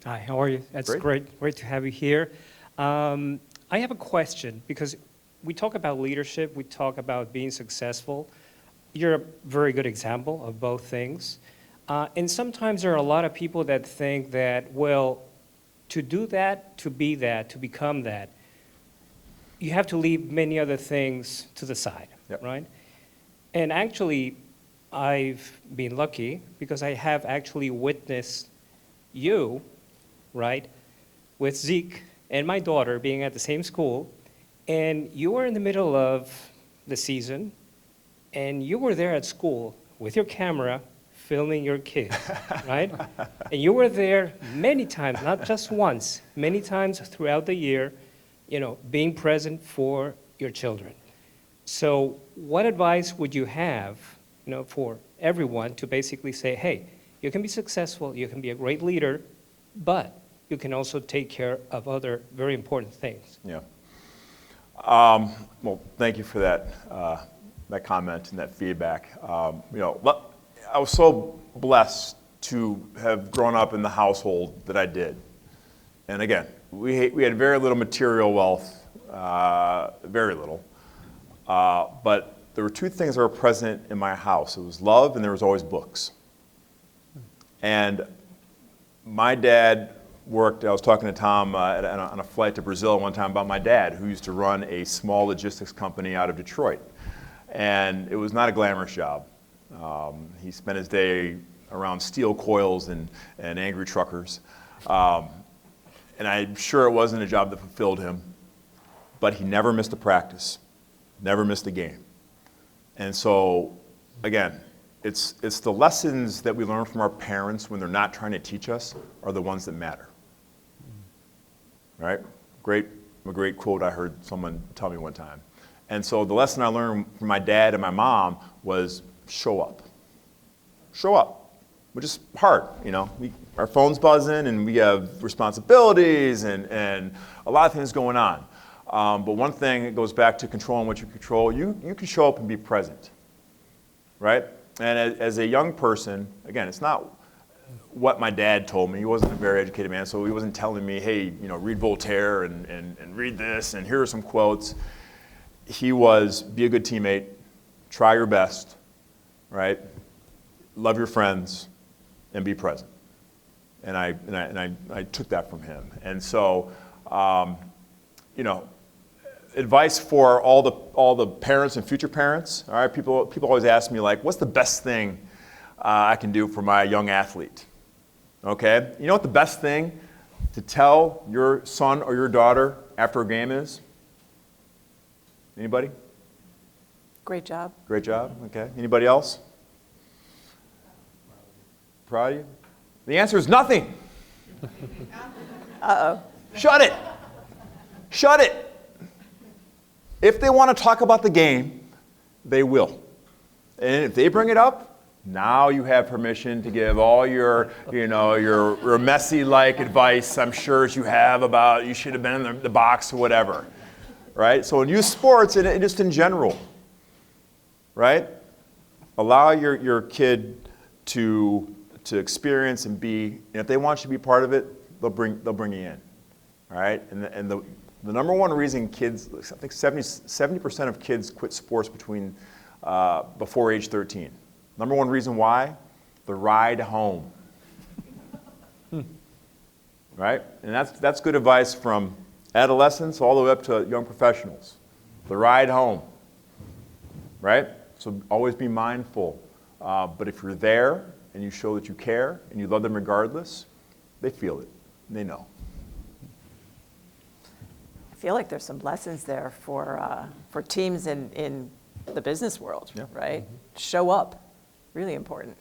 Hi, how are you? That's Great. great to have you here. I have a question because we talk about leadership, we talk about being successful. You're a very good example of both things. And sometimes there are a lot of people that think that, well, to do that, to be that, to become that, you have to leave many other things to the side, Yep. right? And actually, I've been lucky because I have actually witnessed you, right, with Zeke and my daughter being at the same school, and you were in the middle of the season, and you were there at school with your camera filming your kids, right? And you were there many times, not just once, many times throughout the year, being present for your children. So what advice would you have, for everyone to basically say, hey, you can be successful, you can be a great leader, but you can also take care of other very important things. Yeah. Well, thank you for that comment and that feedback. I was so blessed to have grown up in the household that I did. And again, we had very little material wealth, very little. But there were two things that were present in my house. It was love, and there was always books. And my dad worked, I was talking to Tom on a flight to Brazil one time about my dad, who used to run a small logistics company out of Detroit. And it was not a glamorous job. He spent his day around steel coils and angry truckers. And I'm sure it wasn't a job that fulfilled him, but he never missed a practice, never missed a game. And so, again, it's the lessons that we learn from our parents when they're not trying to teach us are the ones that matter. Right? A great quote I heard someone tell me one time. And so the lesson I learned from my dad and my mom was show up. Show up, which is hard, our phone's buzzing and we have responsibilities and a lot of things going on. But one thing, it goes back to controlling what you control. You can show up and be present, right? And as a young person, again, it's not what my dad told me. He wasn't a very educated man, so he wasn't telling me, hey, read Voltaire and read this and here are some quotes. He was, be a good teammate, try your best, right? Love your friends, and be present. And I took that from him. And so, advice for all the parents and future parents. All right, people always ask me what's the best thing I can do for my young athlete? Okay, you know what the best thing to tell your son or your daughter after a game is? Anybody? Great job. Great job. Okay. Anybody else? Proud of you? The answer is nothing. Uh-oh. Shut it. Shut it. If they want to talk about the game, they will. And if they bring it up, now you have permission to give all your Messi-like advice, I'm sure, as you have about you should have been in the box or whatever. Right? So in youth sports and just in general, right? Allow your kid to experience and be, and if they want you to be part of it, they'll bring you in. All right? And the number one reason kids, I think 70% of kids quit sports before age 13. Number one reason why? The ride home. Right? And that's good advice from adolescents all the way up to young professionals. The ride home. Right? So always be mindful. But if you're there and you show that you care and you love them regardless, they feel it. They know. I feel like there's some lessons there for teams in the business world, Yeah. right? Show up, really important.